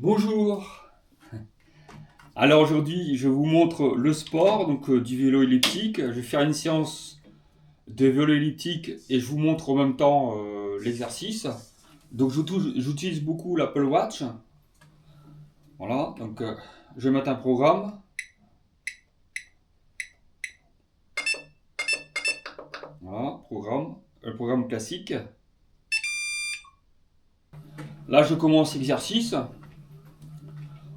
Bonjour. Alors aujourd'hui, je vous montre le sport, donc du vélo elliptique. Je vais faire une séance de vélo elliptique et je vous montre en même temps l'exercice. Donc j'utilise beaucoup l'Apple Watch. Voilà, donc je vais mettre un programme. Voilà, le programme classique. Là, je commence l'exercice.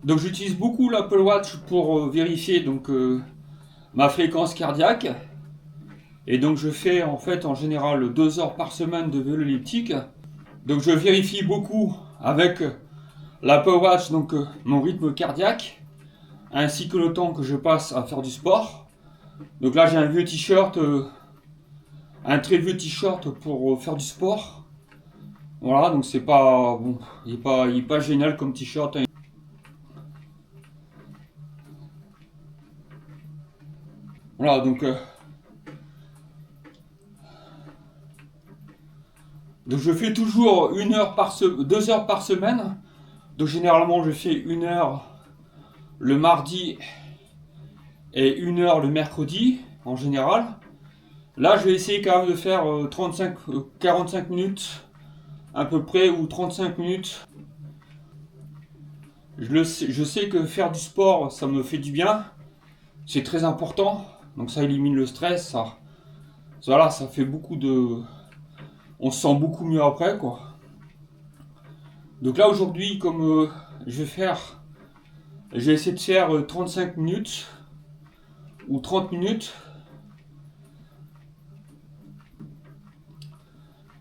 Donc j'utilise beaucoup l'Apple Watch pour vérifier ma fréquence cardiaque. Et donc je fais en général 2 heures par semaine de vélo elliptique. Donc je vérifie beaucoup avec l'Apple Watch mon rythme cardiaque ainsi que le temps que je passe à faire du sport. Donc là j'ai un vieux t-shirt, un très vieux t-shirt pour faire du sport. Voilà, donc c'est pas bon, il est pas génial comme t-shirt, hein. Voilà, donc je fais toujours 2 heures par semaine. Donc généralement je fais 1 heure le mardi et 1 heure le mercredi en général. Là, je vais essayer quand même de faire 45 minutes à peu près, ou 35 minutes. Je sais que faire du sport, ça me fait du bien. C'est très important. Donc ça élimine le stress. Voilà, ça fait beaucoup de... On se sent beaucoup mieux après, quoi. Donc là, aujourd'hui, comme je vais essayer de faire 35 minutes ou 30 minutes.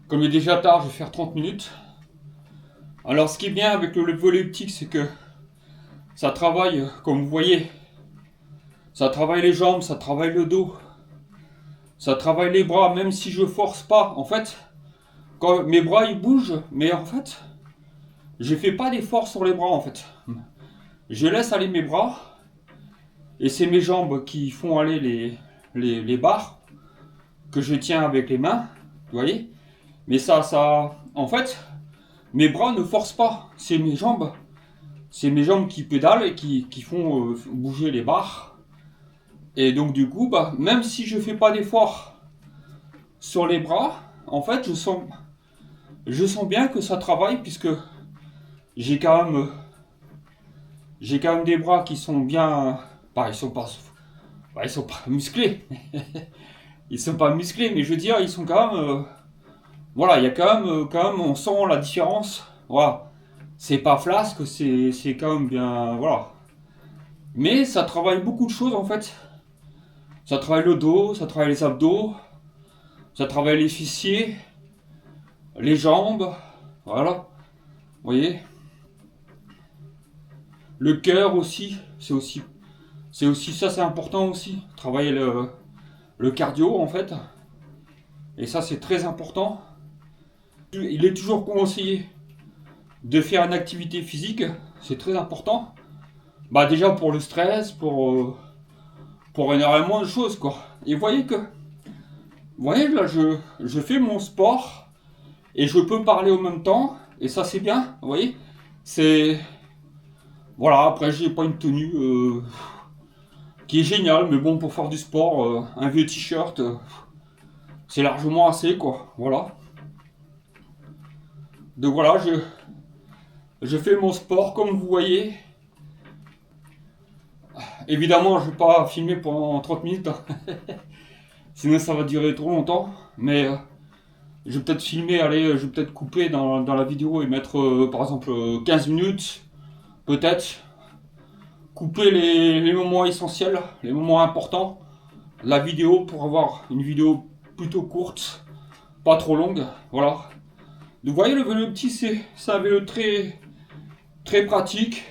Comme il est déjà tard, je vais faire 30 minutes. Alors, ce qui est bien avec le volet elliptique, c'est que ça travaille, comme vous voyez, ça travaille les jambes, ça travaille le dos, ça travaille les bras, même si je force pas. En fait, quand mes bras ils bougent, mais en fait, je fais pas d'effort sur les bras en fait. Je laisse aller mes bras et c'est mes jambes qui font aller les barres que je tiens avec les mains, vous voyez. Mais en fait, mes bras ne forcent pas, c'est mes jambes qui pédalent et qui font bouger les barres. Et donc du coup, même si je fais pas d'effort sur les bras, en fait, je sens bien que ça travaille puisque j'ai quand même, j'ai quand même des bras qui sont bien, ils sont pas musclés, ils sont pas musclés, mais je veux dire, ils sont quand même, voilà, il y a quand même, on sent la différence, voilà. C'est pas flasque, c'est quand même bien, voilà. Mais ça travaille beaucoup de choses en fait. Ça travaille le dos, ça travaille les abdos, ça travaille les fessiers, les jambes, voilà. Vous voyez. Le cœur aussi, c'est aussi ça, c'est important aussi. Travailler le cardio en fait. Et ça, c'est très important. Il est toujours conseillé de faire une activité physique, c'est très important. Déjà pour le stress, pour énormément de choses quoi. Et vous voyez là, je fais mon sport et je peux parler en même temps. Et ça, c'est bien, vous voyez. C'est Voilà, après j'ai pas une tenue qui est géniale, mais bon, pour faire du sport, un vieux t-shirt, c'est largement assez, quoi. Voilà. Donc voilà, je fais mon sport comme vous voyez. Évidemment, je vais pas filmer pendant 30 minutes, hein. Sinon ça va durer trop longtemps. Mais je vais peut-être filmer, allez, je vais peut-être couper dans la vidéo et mettre par exemple 15 minutes, peut-être. Couper les moments essentiels, les moments importants, la vidéo pour avoir une vidéo plutôt courte, pas trop longue, voilà. Vous voyez, le vélo petit, c'est un vélo très, très pratique.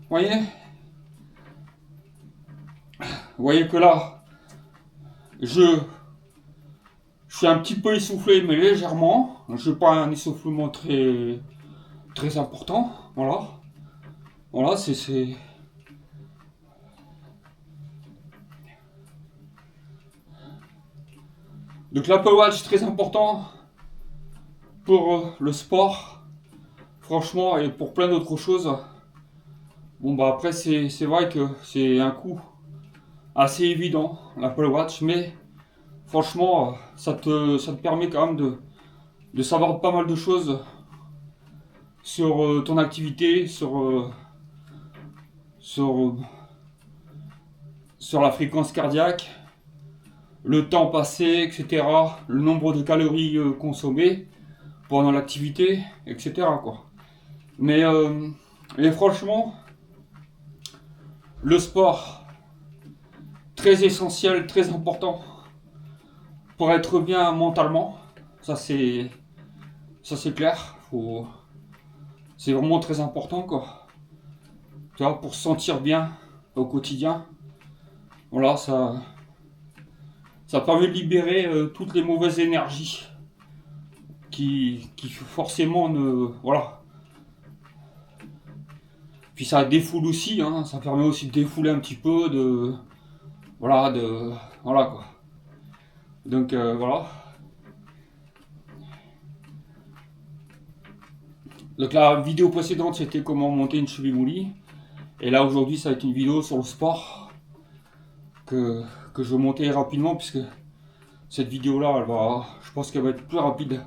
Vous voyez que là, je suis un petit peu essoufflé, mais légèrement. Je n'ai pas un essoufflement très, très important, voilà. Voilà, c'est... Donc l'Apple Watch, très important pour le sport. franchement, et pour plein d'autres choses, bon bah après c'est vrai que c'est un coût assez évident, l'Apple Watch, mais franchement, ça te permet quand même de savoir pas mal de choses sur ton activité, sur, sur la fréquence cardiaque, le temps passé, etc., le nombre de calories consommées pendant l'activité, etc., quoi. Mais, mais franchement, le sport, très essentiel, très important pour être bien mentalement, ça c'est clair, c'est vraiment très important, quoi. Tu vois, pour se sentir bien au quotidien, voilà, ça permet de libérer toutes les mauvaises énergies qui forcément ne, voilà. Puis ça défoule aussi, hein, ça permet aussi de défouler un petit peu, voilà, voilà quoi. Donc voilà. Donc la vidéo précédente c'était comment monter une cheville moulie. Et là aujourd'hui ça va être une vidéo sur le sport que je vais monter rapidement puisque cette vidéo là je pense qu'elle va être plus rapide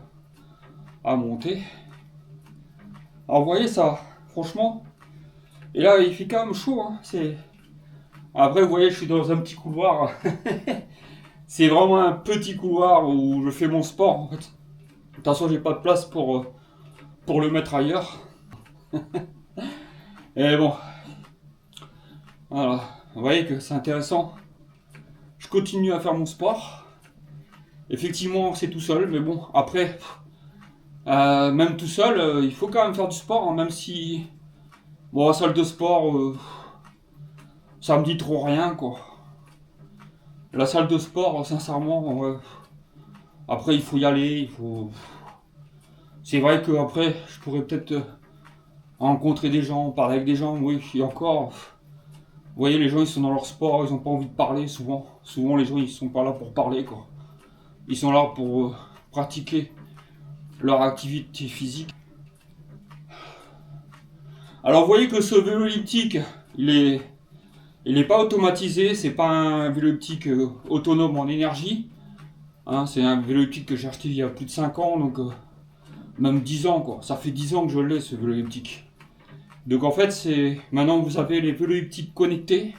à monter. Alors vous voyez ça, franchement. Et là il fait quand même chaud, hein, Après vous voyez je suis dans un petit couloir. C'est vraiment un petit couloir où je fais mon sport en fait. De toute façon j'ai pas de place pour le mettre ailleurs. Et bon, voilà, vous voyez que c'est intéressant. Je continue à faire mon sport. Effectivement, c'est tout seul, mais bon, après, même tout seul, il faut quand même faire du sport, hein, même si, bon, la salle de sport, ça me dit trop rien, quoi. La salle de sport, sincèrement, ouais. Après, il faut y aller, il faut. C'est vrai que après, je pourrais peut-être rencontrer des gens, parler avec des gens, oui, et encore. Vous voyez, les gens, ils sont dans leur sport, ils n'ont pas envie de parler, souvent. Souvent, les gens, ils sont pas là pour parler, quoi. Ils sont là pour pratiquer leur activité physique. Alors vous voyez que ce vélo elliptique, il est pas automatisé, c'est pas un vélo elliptique autonome en énergie. Hein, c'est un vélo elliptique que j'ai acheté il y a plus de 5 ans, donc même 10 ans quoi. Ça fait 10 ans que je l'ai ce vélo elliptique. Donc en fait c'est maintenant vous avez les vélos elliptiques connectés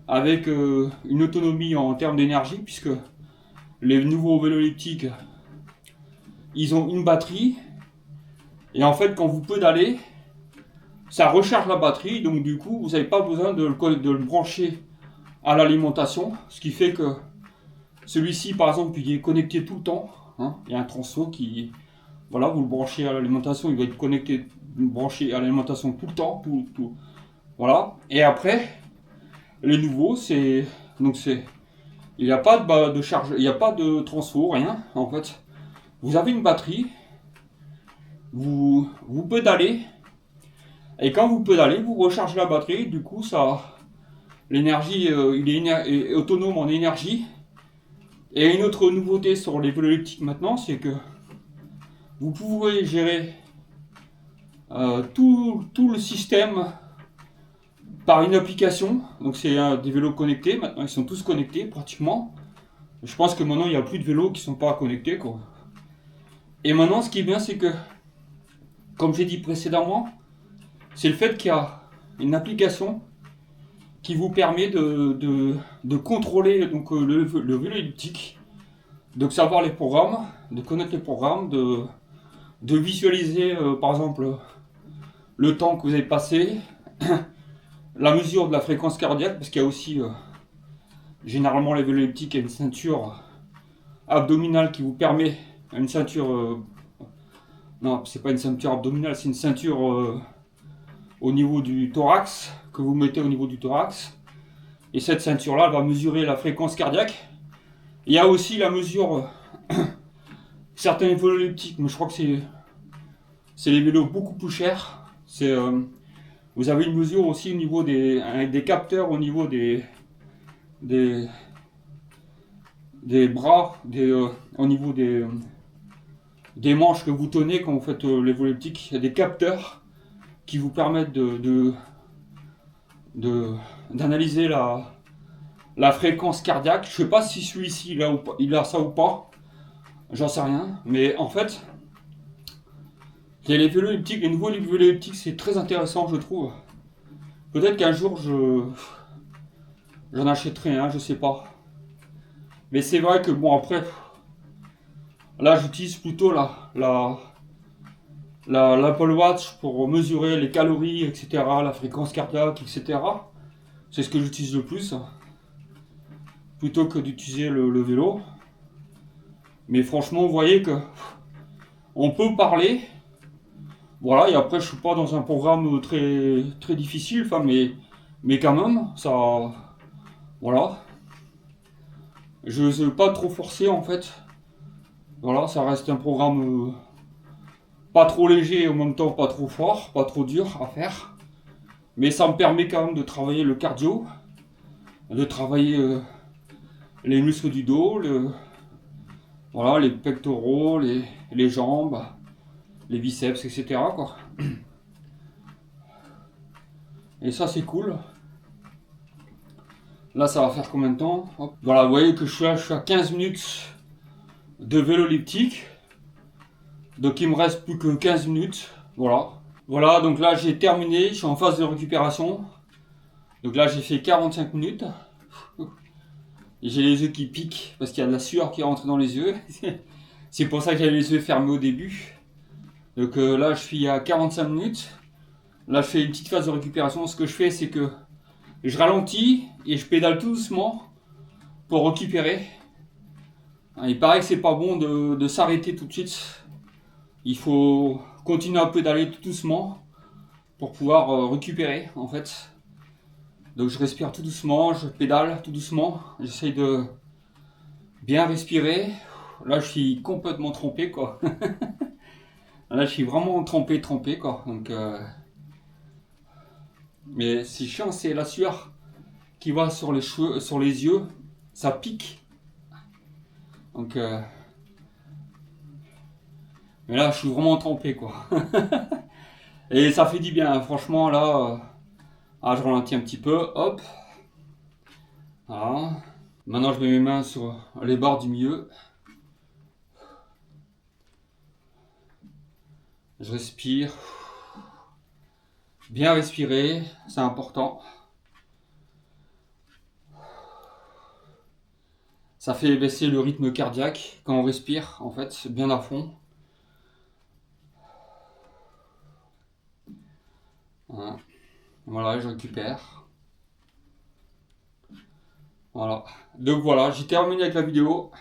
avec une autonomie en termes d'énergie puisque les nouveaux vélos elliptiques ils ont une batterie et en fait quand vous pédalez ça recharge la batterie, donc du coup, vous n'avez pas besoin de le brancher à l'alimentation, ce qui fait que celui-ci, par exemple, il est connecté tout le temps. Hein, il y a un transfo qui, voilà, vous le branchez à l'alimentation, il va être connecté, branché à l'alimentation tout le temps, tout, voilà. Et après, les nouveaux, il n'y a pas de charge, il n'y a pas de transfo, rien, en fait. Vous avez une batterie, vous pédalez. Et quand vous pédalez, vous rechargez la batterie, du coup, l'énergie, il est autonome en énergie. Et une autre nouveauté sur les vélos elliptiques maintenant, c'est que vous pouvez gérer tout le système par une application. Donc c'est des vélos connectés, maintenant ils sont tous connectés pratiquement. Je pense que maintenant il n'y a plus de vélos qui ne sont pas connectés, quoi. Et maintenant ce qui est bien, c'est que, comme j'ai dit précédemment, c'est le fait qu'il y a une application qui vous permet de contrôler donc, le vélo elliptique, de savoir les programmes, de connaître les programmes, de visualiser par exemple le temps que vous avez passé, la mesure de la fréquence cardiaque, parce qu'il y a aussi généralement les vélos elliptiques, il y a une ceinture abdominale qui vous permet, une ceinture, non c'est pas une ceinture abdominale, c'est une ceinture au niveau du thorax, que vous mettez au niveau du thorax. Et cette ceinture-là, elle va mesurer la fréquence cardiaque. Il y a aussi la mesure certains vélos elliptiques, mais je crois que c'est les vélos beaucoup plus chers. Vous avez une mesure aussi au niveau des capteurs, au niveau des bras, au niveau des manches que vous tenez quand vous faites les vols elliptiques. Il y a des capteurs qui vous permettent d'analyser la fréquence cardiaque. Je sais pas si celui-ci il a ça ou pas. J'en sais rien. Mais en fait, il y a les vélos elliptiques, les nouveaux vélos elliptiques, c'est très intéressant, je trouve. Peut-être qu'un jour j'en achèterai un, je sais pas. Mais c'est vrai que bon, après, là j'utilise plutôt l'Apple Watch pour mesurer les calories, etc., la fréquence cardiaque, etc. C'est ce que j'utilise le plus, plutôt que d'utiliser le vélo. Mais franchement, vous voyez que on peut parler. Voilà, et après je suis pas dans un programme très très difficile, enfin, mais quand même, ça, voilà. Je ne veux pas trop forcer en fait. Voilà, ça reste un programme pas trop léger et en même temps pas trop fort, pas trop dur à faire. Mais ça me permet quand même de travailler le cardio, de travailler les muscles du dos, voilà, les pectoraux, les jambes, les biceps, etc. quoi. Et ça c'est cool. Là ça va faire combien de temps? Hop. Voilà, vous voyez que je suis à 15 minutes de vélo elliptique. Donc il me reste plus que 15 minutes. Voilà. Voilà, donc là j'ai terminé, je suis en phase de récupération. Donc là j'ai fait 45 minutes. Et j'ai les yeux qui piquent parce qu'il y a de la sueur qui rentre dans les yeux. C'est pour ça que j'avais les yeux fermés au début. Donc là je suis à 45 minutes. Là je fais une petite phase de récupération. Ce que je fais c'est que je ralentis et je pédale tout doucement pour récupérer. Il paraît que c'est pas bon de s'arrêter tout de suite. Il faut continuer à pédaler tout doucement pour pouvoir récupérer en fait. Donc je respire tout doucement, je pédale tout doucement, j'essaye de bien respirer. Là je suis complètement trempé quoi. Là je suis vraiment trempé quoi. Donc mais c'est chiant, c'est la sueur qui va sur les cheveux, sur les yeux, ça pique. Donc mais là je suis vraiment trempé quoi. Et ça fait du bien, hein. Franchement là. Je ralentis un petit peu, hop. Voilà. Maintenant, je mets mes mains sur les bords du milieu. Je respire. Bien respirer, c'est important. Ça fait baisser le rythme cardiaque quand on respire, en fait, bien à fond. Voilà, voilà, je récupère. Voilà. Donc voilà, j'ai terminé avec la vidéo.